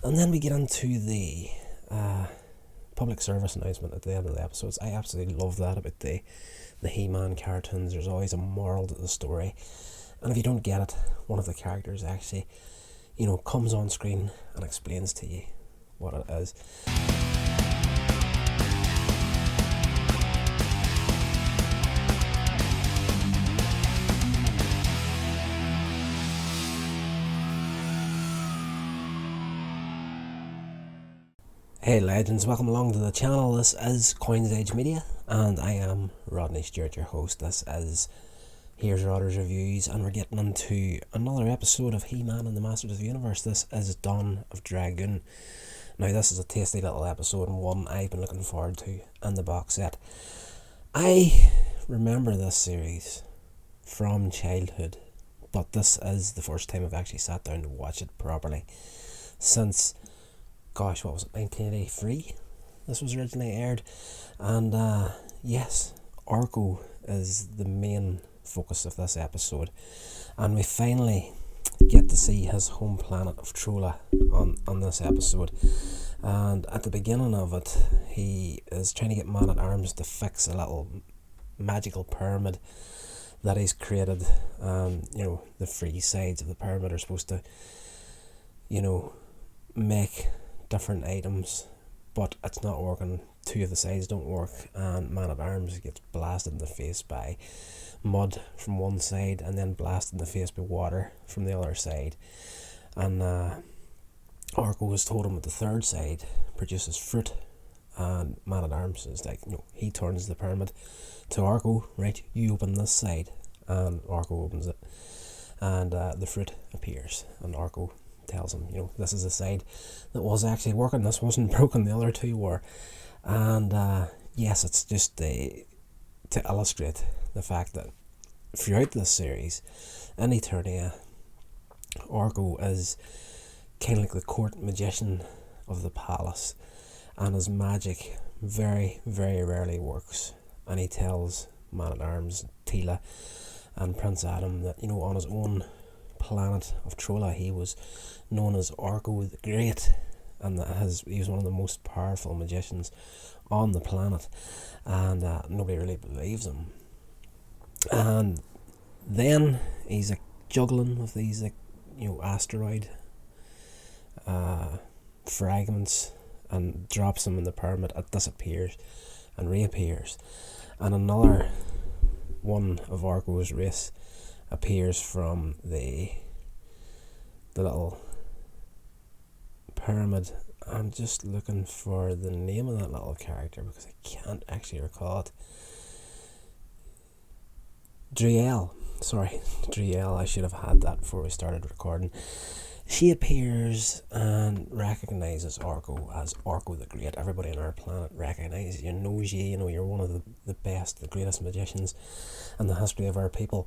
And then we get into the public service announcement at the end of the episodes. I absolutely love that about the He-Man cartoons. There's always a moral to the story, and if you don't get it, one of the characters actually, comes on screen and explains to you what it is. Hey legends, welcome along to the channel. This is Coins Age Media, and I am Rodney Stewart, your host. This is Here's Rodder's Reviews, and we're getting into another episode of He-Man and the Masters of the Universe. This is Dawn of Dragoon. Now this is a tasty little episode, and one I've been looking forward to in the box set. I remember this series from childhood, but this is the first time I've actually sat down to watch it properly since, gosh, what was it, 1983? This was originally aired. And yes, Orko is the main focus of this episode. And we finally get to see his home planet of Trolla on this episode. And at the beginning of it, he is trying to get Man-at-Arms to fix a little magical pyramid that he's created. The three sides of the pyramid are supposed to, make different items, but it's not working. Two of the sides don't work, and Man-at-Arms gets blasted in the face by mud from one side and then blasted in the face by water from the other side. And Orko has told him that the third side produces fruit, and Man-at-Arms is like, he turns the pyramid to Orko, right, you open this side, and Orko opens it, and the fruit appears, and Orko tells him, this is the side that was actually working, this wasn't broken, the other two were. And yes, it's just to illustrate the fact that throughout this series, in Eternia, Orko is kind of like the court magician of the palace, and his magic very, very rarely works. And he tells Man-at-Arms, Teela, and Prince Adam that, on his own planet of Trolla, he was known as Orko the Great, and that he was one of the most powerful magicians on the planet, and nobody really believes him. And then he's juggling with these asteroid fragments and drops them in the pyramid. It disappears and reappears, and another one of Orko's race appears from the little pyramid. I'm just looking for the name of that little character because I can't actually recall it. Dree Elle. Sorry, Dree Elle. I should have had that before we started recording. She appears and recognises Orko as Orko the Great. Everybody on our planet recognises you, knows you, you're one of the best, the greatest magicians in the history of our people.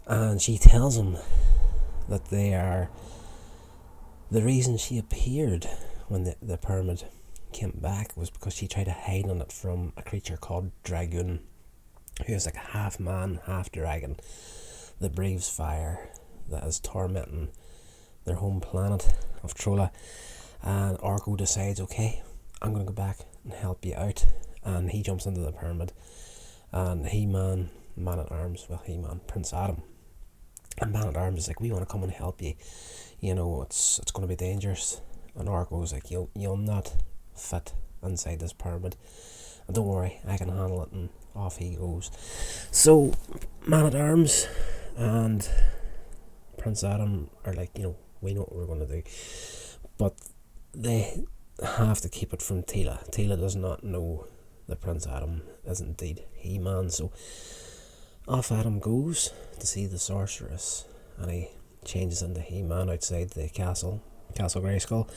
And she tells him that they are the reason she appeared when the pyramid came back was because she tried to hide on it from a creature called Dragoon, who is like half man, half dragon, that breathes fire, that is tormenting their home planet of Trolla. And Orko decides, okay, I'm going to go back and help you out. And he jumps into the pyramid, and He-Man, He-Man, Prince Adam, and Man-at-Arms is like, we want to come and help you. It's going to be dangerous. And Orko's like, you'll not fit inside this pyramid. And don't worry, I can handle it. And off he goes. So Man-at-Arms and Prince Adam are like, we know what we're going to do. But they have to keep it from Teela. Teela does not know that Prince Adam is indeed He-Man. So off Adam goes to see the sorceress, and he changes into He-Man outside the Castle Grayskull,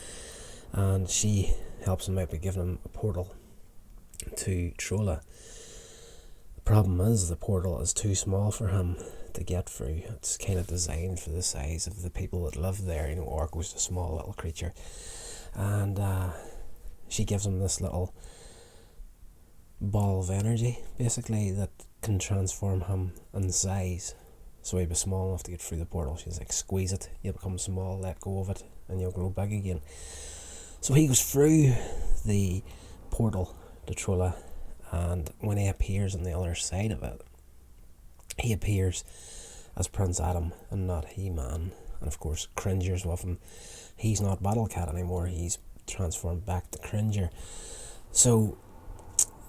and she helps him out by giving him a portal to Trolla. The problem is the portal is too small for him to get through. It's kind of designed for the size of the people that live there. Orko's a small little creature, and she gives him this little ball of energy, basically, that can transform him in size. So he'll be small enough to get through the portal. She's like, squeeze it, you'll become small, let go of it, and you'll grow big again. So he goes through the portal to Trolla, and when he appears on the other side of it, he appears as Prince Adam and not He-Man. And of course, Cringer's with him. He's not Battle Cat anymore, he's transformed back to Cringer. So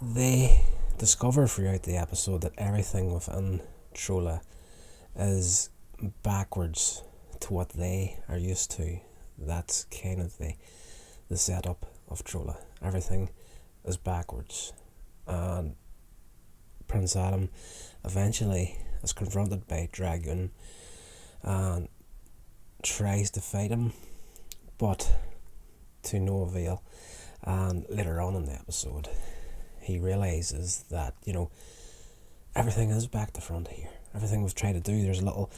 they discover throughout the episode that everything within Trolla is backwards to what they are used to. That's kind of the setup of Trolla. Everything is backwards. And Prince Adam eventually is confronted by Dragoon and tries to fight him, but to no avail. And later on in the episode, he realizes that, everything is back to front here. Everything we've tried to do, there's a little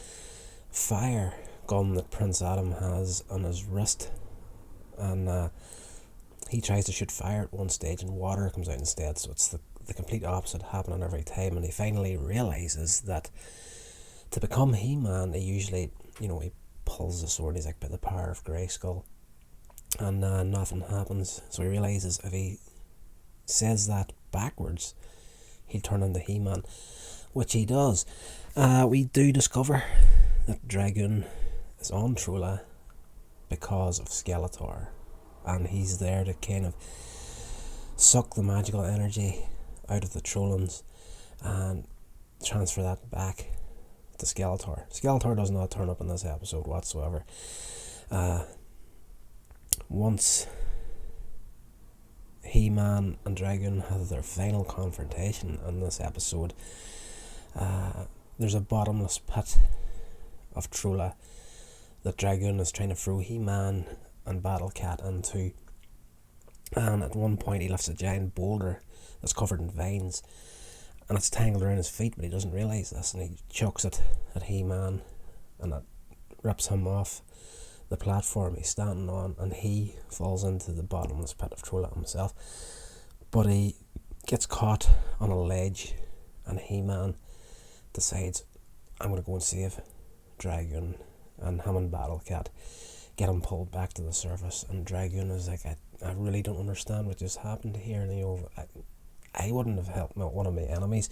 fire gun that Prince Adam has on his wrist, and he tries to shoot fire at one stage and water comes out instead, so it's the complete opposite happening every time. And he finally realizes that to become He-Man, he usually, he pulls the sword, he's like, by the power of Grayskull, and nothing happens. So he realizes if he says that backwards, he'll turn into He-Man, which he does. We do discover that Dragoon is on Trolla because of Skeletor, and he's there to kind of suck the magical energy out of the Trollans and transfer that back to Skeletor. Skeletor does not turn up in this episode whatsoever. Once He-Man and Dragoon have their final confrontation in this episode, there's a bottomless pit of Trolla that Dragoon is trying to throw He-Man and Battle Cat into, and at one point he lifts a giant boulder that's covered in vines and it's tangled around his feet, but he doesn't realise this, and he chucks it at He-Man and it rips him off the platform he's standing on, and he falls into the bottomless pit of Trolla himself. But he gets caught on a ledge, and He-Man decides, I'm going to go and save Dragoon, and him and Battle Cat get him pulled back to the surface. And Dragoon is like, I really don't understand what just happened here. And I wouldn't have helped one of my enemies.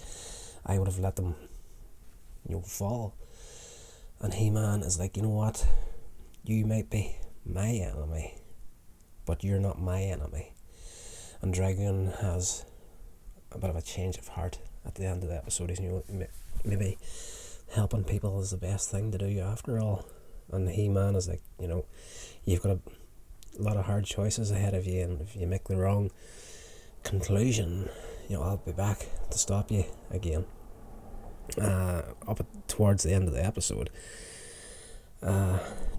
I would have let them fall. And He-Man is like, you know what, you might be my enemy, but you're not my enemy. And Dragoon has a bit of a change of heart at the end of the episode. He's, maybe helping people is the best thing to do after all. And He-Man is like, you've got a lot of hard choices ahead of you, and if you make the wrong conclusion, I'll be back to stop you again. Towards the end of the episode,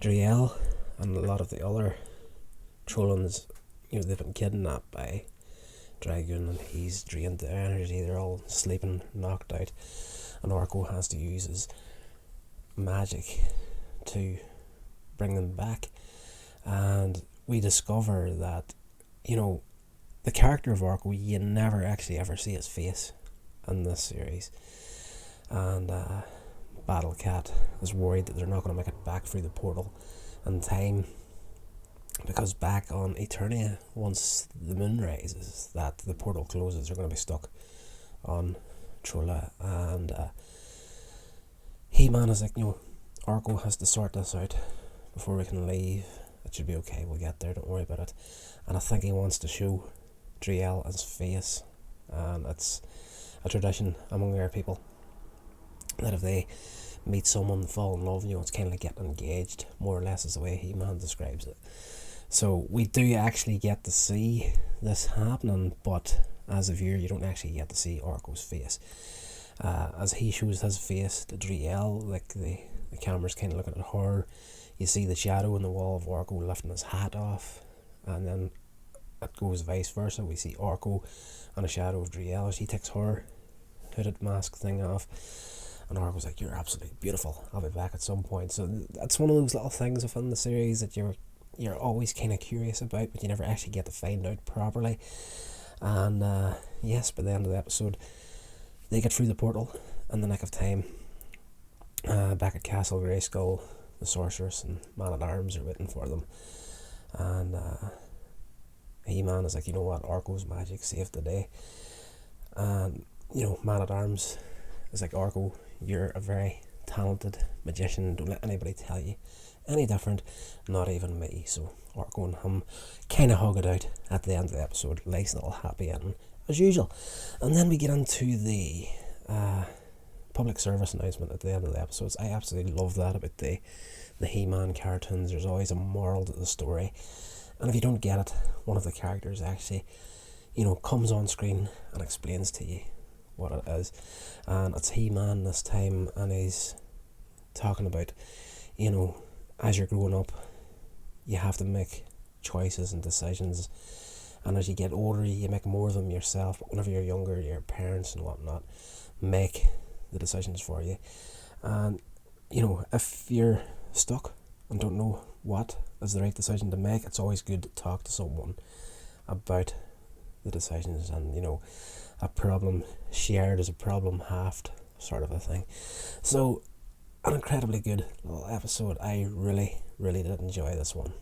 Dree Elle and a lot of the other Trollans, they've been kidnapped by Dragoon, and he's drained their energy. They're all sleeping, knocked out, and Orko has to use his magic to bring them back. And we discover that, the character of Orko, you never actually ever see his face in this series. And Battle Cat is worried that they're not going to make it back through the portal in time, because back on Eternia, once the moon rises, that the portal closes, they're going to be stuck on Trolla. And He-Man is like, Orko has to sort this out before we can leave. It should be okay, we'll get there, don't worry about it. And I think he wants to show Dree Elle his face, and it's a tradition among our people that if they meet someone, fall in love, it's kind of like getting engaged, more or less is the way He-Man describes it. So we do actually get to see this happening, but as a viewer you don't actually get to see Orko's face. As he shows his face to Dree Elle, like the camera's kind of looking at her, you see the shadow in the wall of Orko lifting his hat off, and then it goes vice versa. We see Orko on a shadow of Dree Elle. She takes her hooded mask thing off, and Orko's like, you're absolutely beautiful, I'll be back at some point. So that's one of those little things within the series that you're always kind of curious about, but you never actually get to find out properly. And yes, by the end of the episode, they get through the portal in the nick of time. Back at Castle Grayskull, the sorceress and man-at-arms are waiting for them, and He-Man is like, you know what, Orko's magic saved the day. And, you know, Man at Arms is like, Orko, you're a very talented magician, don't let anybody tell you any different, not even me. So Orko and him kind of hug it out at the end of the episode. Nice little happy ending as usual. And then we get into the public service announcement at the end of the episodes. I absolutely love that about the He-Man cartoons. There's always a moral to the story, and if you don't get it, one of the characters actually, you know, comes on screen and explains to you what it is. And it's He-Man this time, and he's talking about, you know, as you're growing up, you have to make choices and decisions, and as you get older you make more of them yourself, but whenever you're younger, your parents and whatnot make the decisions for you. And, you know, if you're stuck and don't know what is the right decision to make, it's always good to talk to someone about the decisions. And, you know, a problem shared is a problem halved, sort of a thing. So an incredibly good little episode. I really did enjoy this one.